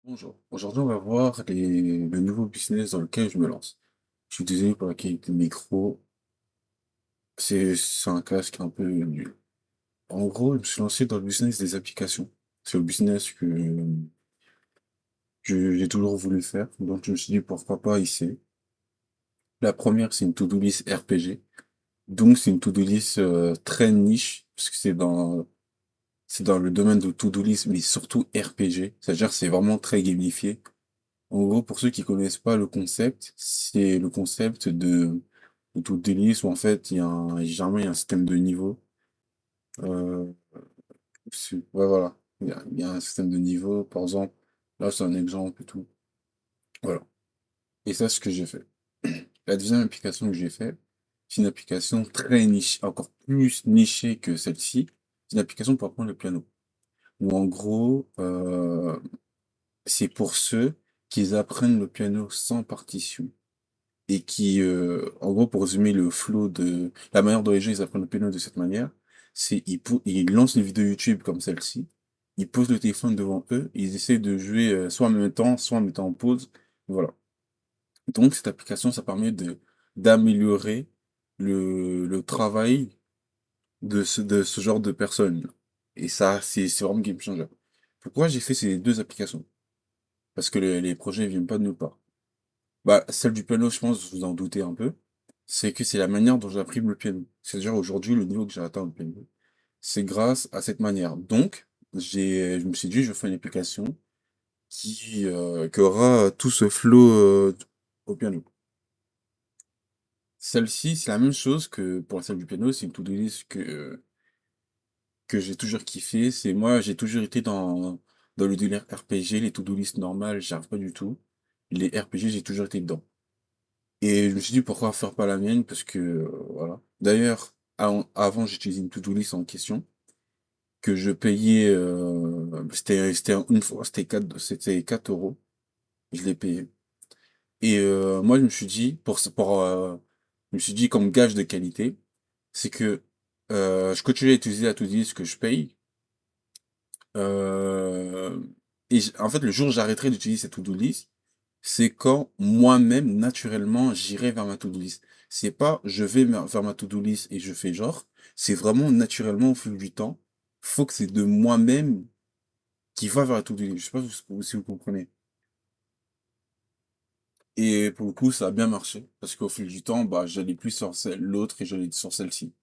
Bonjour. Aujourd'hui, on va voir le nouveau business dans lequel je me lance. Je suis désolé pour la qualité de micro. C'est un casque un peu nul. En gros, je me suis lancé dans le business des applications. C'est le business que j'ai toujours voulu faire. Donc, je me suis dit pourquoi pas essayer. La première, c'est une to-do list RPG. Donc, c'est une to-do list très niche, parce que c'est dans le domaine de to-do list, mais surtout RPG. C'est-à-dire, c'est vraiment très gamifié. En gros, pour ceux qui connaissent pas le concept, c'est le concept de tout délice où en fait généralement il y a un système de niveau. Euh, ouais, voilà. Il y a un système de niveau, par exemple. Là, c'est un exemple et tout. Voilà. Et ça, c'est ce que j'ai fait. La deuxième application que j'ai fait, c'est une application très niche, encore plus nichée que celle-ci. C'est une application pour apprendre le piano. Où en gros, c'est pour ceux qui apprennent le piano sans partition. Et qui, en gros, pour résumer le flow de la manière dont les gens ils apprennent le piano de cette manière, c'est ils lancent une vidéo YouTube comme celle-ci, ils posent le téléphone devant eux, ils essaient de jouer soit en même temps, soit en mettant en pause, voilà. Donc cette application, ça permet de d'améliorer le travail de ce genre de personnes. Et ça, c'est vraiment game changer. Pourquoi j'ai fait ces deux applications? Parce que les projets viennent pas de nulle part. Bah, celle du piano, je pense, vous en doutez un peu, c'est que c'est la manière dont j'apprime le piano. C'est-à-dire aujourd'hui, le niveau que j'ai atteint au piano, c'est grâce à cette manière. Donc, je me suis dit, je fais une application qui aura tout ce flow au piano. Celle-ci, c'est la même chose que pour la salle du piano, c'est une to-do list que j'ai toujours kiffé. C'est moi, j'ai toujours été dans le délire RPG, les to-do list normales, j'y arrive pas du tout. Les RPG, j'ai toujours été dedans. Et je me suis dit pourquoi faire pas la mienne parce que voilà. D'ailleurs, avant j'utilisais une to-do list en question que je payais c'était une fois c'était 4 euros. Je l'ai payé. Et moi je me suis dit je me suis dit comme gage de qualité, c'est que je continue à utiliser la to-do list que je paye. euh, En fait le jour où j'arrêterai d'utiliser cette to-do list, c'est quand moi-même, naturellement, j'irai vers ma to-do list. C'est pas je vais vers ma to-do list et je fais genre, c'est vraiment naturellement au fil du temps. Faut que c'est de moi-même qui va vers la to-do list. Je sais pas si vous comprenez. Et pour le coup, ça a bien marché. Parce qu'au fil du temps, bah, j'allais plus sur l'autre et j'allais sur celle-ci.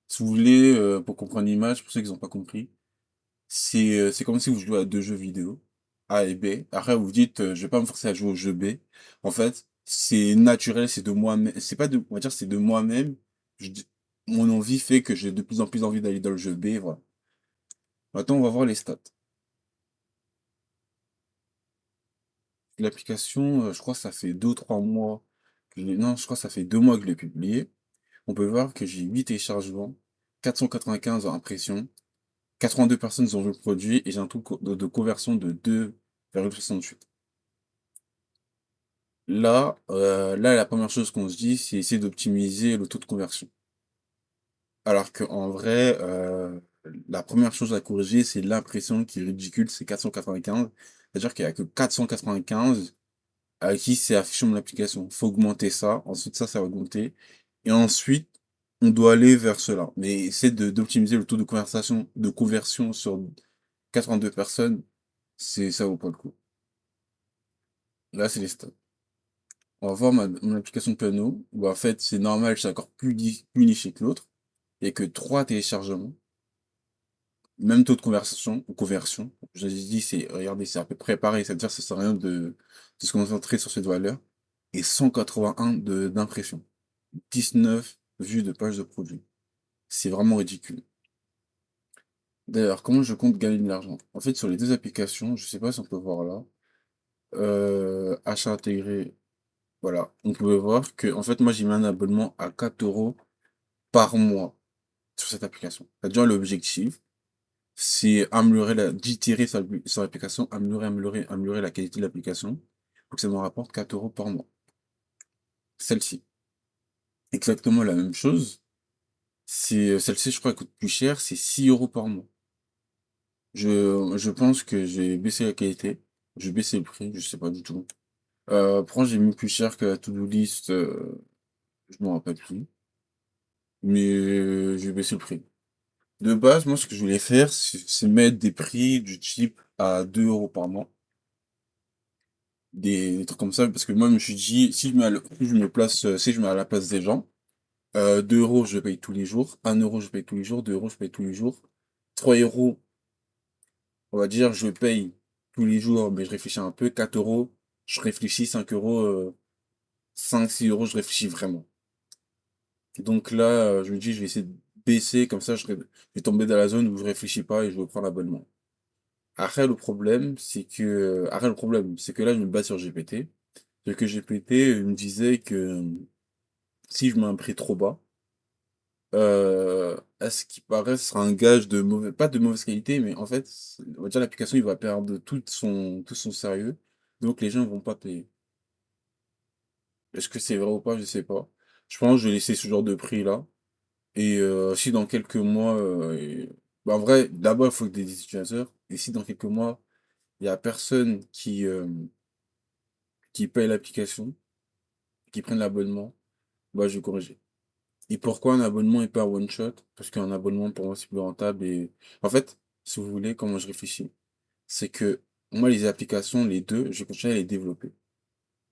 Si vous voulez, pour comprendre l'image, pour ceux qui n'ont pas compris, c'est comme si vous jouez à deux jeux vidéo, A et B. Après, vous vous dites, je vais pas me forcer à jouer au jeu B. En fait, c'est naturel, c'est de moi-même, c'est pas de, on va dire, c'est de moi-même. Je dis- Mon envie fait que j'ai de plus en plus envie d'aller dans le jeu B, voilà. Maintenant, on va voir les stats. L'application, je crois que ça fait 2 ou 3 mois non, je crois que ça fait 2 mois que je l'ai publié. On peut voir que j'ai 8 téléchargements, 495 en impression, 82 personnes ont vu le produit et j'ai un taux de conversion de 2,68. Là, la première chose qu'on se dit, c'est essayer d'optimiser le taux de conversion. Alors qu'en vrai, la première chose à corriger, c'est l'impression qui est ridicule, c'est 495. C'est-à-dire qu'il n'y a que 495 à qui c'est affiché dans l'application. Faut augmenter ça, ensuite ça va augmenter. Et ensuite, on doit aller vers cela. Mais essayer d'optimiser le taux de conversion sur 82 personnes, ça vaut pas le coup. Là, c'est les stats. On va voir mon application de piano, où en fait, c'est normal, c'est encore plus niché que l'autre. Il n'y a que 3 téléchargements. Même taux de conversion. Je l'ai dit, regardez, c'est à peu près pareil. C'est-à-dire, ça sert à rien de se concentrer sur cette valeur. Et 181 d'impression. 19 vues de pages de produit. C'est vraiment ridicule. D'ailleurs, comment je compte gagner de l'argent? En fait, sur les deux applications, je sais pas si on peut voir là, achat intégré, voilà. On peut voir que, en fait, moi, j'ai mis un abonnement à 4 euros par mois sur cette application. C'est-à-dire, l'objectif, c'est améliorer d'itérer sur l'application, améliorer la qualité de l'application pour que ça me rapporte 4 euros par mois. Celle-ci. Exactement la même chose. Celle-ci, je crois, elle coûte plus cher, c'est 6 euros par mois. Je pense que j'ai baissé la qualité. Je vais baisser le prix, je sais pas du tout. Pourquoi j'ai mis plus cher que la to-do list, je m'en rappelle plus. Mais je vais baisser le prix. De base, moi, ce que je voulais faire, c'est mettre des prix du type à 2 euros par mois. Des trucs comme ça, parce que moi, je me suis dit, si je me place, si je me mets à la place des gens, 2 euros, je paye tous les jours. 1 euro, je paye tous les jours. 2 euros, je paye tous les jours. 3 euros, on va dire, je paye tous les jours, mais je réfléchis un peu. 4 euros, je réfléchis. 5 euros, 5, 6 euros, je réfléchis vraiment. Donc là, je me dis, je vais essayer de baisser, comme ça, je vais tomber dans la zone où je réfléchis pas et je reprends l'abonnement. Après, le problème, c'est que là, je me base sur GPT. C'est que GPT me disait que si je mets un prix trop bas, à ce qui paraît, ce sera un gage de mauvais, pas de mauvaise qualité, mais en fait, on va dire l'application, il va perdre tout son sérieux. Donc les gens vont pas payer. Est-ce que c'est vrai ou pas, je sais pas. Je pense que je vais laisser ce genre de prix-là. Et si dans quelques mois, bah, en vrai, d'abord, il faut que des utilisateurs. Et si dans quelques mois, il y a personne qui paye l'application, qui prenne l'abonnement, bah, je vais corriger. Et pourquoi un abonnement et pas un one shot? Parce qu'un abonnement, pour moi, c'est plus rentable. Et en fait, si vous voulez, comment je réfléchis, c'est que moi, les applications, les deux, je vais continuer à les développer.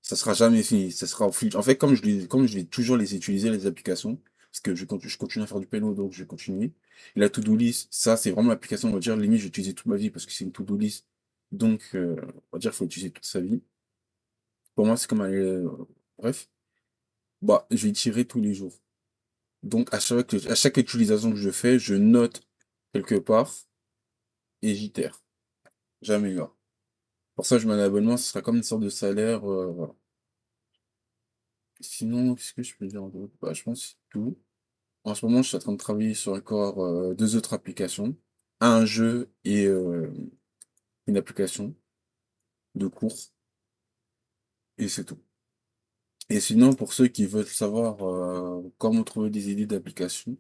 Ça sera jamais fini. Ça sera en fait, comme je vais toujours les utiliser, les applications, parce que je continue à faire du paiement, donc je vais continuer. Et la to-do list, ça, c'est vraiment l'application, on va dire, limite, je vais utiliser toute ma vie parce que c'est une to-do list. Donc, on va dire, qu'il faut utiliser toute sa vie. Pour moi, c'est comme aller, bref. Bah, je vais tirer tous les jours. Donc, à chaque utilisation que je fais, je note quelque part et j'itère. J'améliore. Pour ça, je mets un abonnement, ce sera comme une sorte de salaire, voilà. Sinon, qu'est-ce que je peux dire d'autre? Bah, je pense que c'est tout. En ce moment, je suis en train de travailler sur encore deux autres applications. Un jeu et une application de cours. Et c'est tout. Et sinon, pour ceux qui veulent savoir comment trouver des idées d'application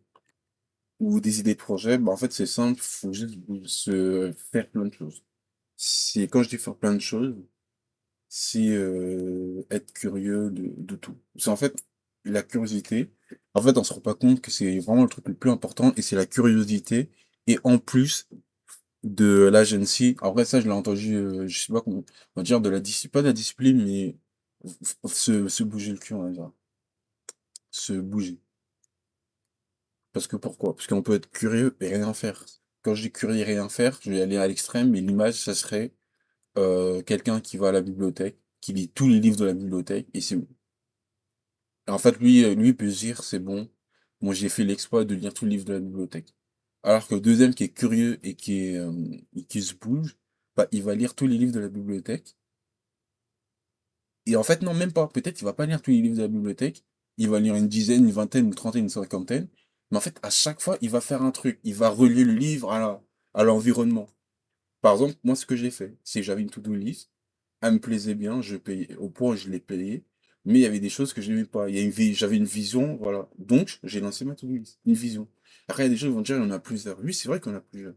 ou des idées de projet, bah, en fait, c'est simple, faut juste se faire plein de choses. Quand je dis faire plein de choses, c'est être curieux de tout. C'est en fait la curiosité. En fait, on se rend pas compte que c'est vraiment le truc le plus important et c'est la curiosité. Et en plus de l'agency, après ça, je l'ai entendu, je sais pas comment, on va dire de la discipline, pas de la discipline, mais se bouger le cul, on va dire. Se bouger. Parce que pourquoi? Parce qu'on peut être curieux et rien faire. Quand je dis curieux et rien faire, je vais aller à l'extrême, mais l'image, ça serait quelqu'un qui va à la bibliothèque, qui lit tous les livres de la bibliothèque, et c'est bon. En fait, lui peut se dire, c'est bon, moi j'ai fait l'exploit de lire tous les livres de la bibliothèque. Alors que le deuxième qui est curieux et qui se bouge, bah, il va lire tous les livres de la bibliothèque. Et en fait, non, même pas. Peut-être il va pas lire tous les livres de la bibliothèque. Il va lire une dizaine, une vingtaine, une trentaine, une cinquantaine. Mais en fait, à chaque fois, il va faire un truc. Il va relier le livre à l'environnement. Par exemple, moi, ce que j'ai fait, c'est que j'avais une to-do list. Elle me plaisait bien, je payais, au point où je l'ai payé. Mais il y avait des choses que je n'aimais pas. J'avais une vision, voilà. Donc, j'ai lancé ma to-do list. Une vision. Après, il y a des gens qui vont dire, il y en a plusieurs. Oui, c'est vrai qu'il y en a plusieurs.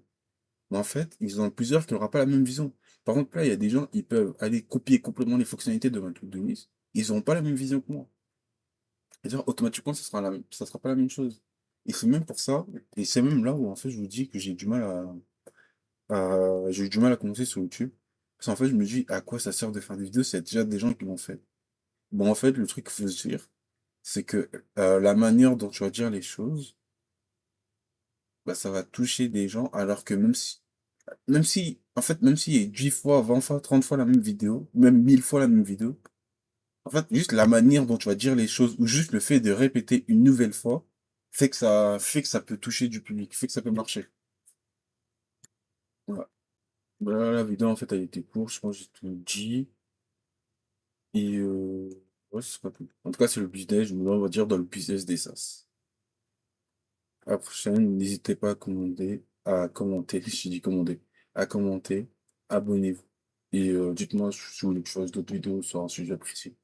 Mais en fait, ils en ont plusieurs qui n'auront pas la même vision. Par exemple, là, il y a des gens, ils peuvent aller copier complètement les fonctionnalités de ma to-do list. Ils n'auront pas la même vision que moi. C'est-à-dire, automatiquement, ça sera pas la même chose. Et c'est même pour ça, et c'est même là où, en fait, je vous dis que j'ai eu du mal à commencer sur YouTube. Parce qu'en fait, je me dis, à quoi ça sert de faire des vidéos? C'est déjà des gens qui l'ont fait. Bon, en fait, le truc qu'il faut se dire, c'est que la manière dont tu vas dire les choses, bah, ça va toucher des gens, alors que en fait, même s'il y a 10 fois, 20 fois, 30 fois la même vidéo, même 1000 fois la même vidéo, en fait, juste la manière dont tu vas dire les choses, ou juste le fait de répéter une nouvelle fois, fait que ça peut toucher du public, fait que ça peut marcher. Voilà. Bah, là, la vidéo, en fait, elle était courte, je pense que j'ai tout dit. Et ouais, c'est pas tout. En tout cas, c'est le business, on va dire dans le business des SaaS. À la prochaine, n'hésitez pas à commenter, je dis commander, à commenter, abonnez-vous. Et dites-moi si vous voulez que je fasse d'autres vidéos sur un sujet précis.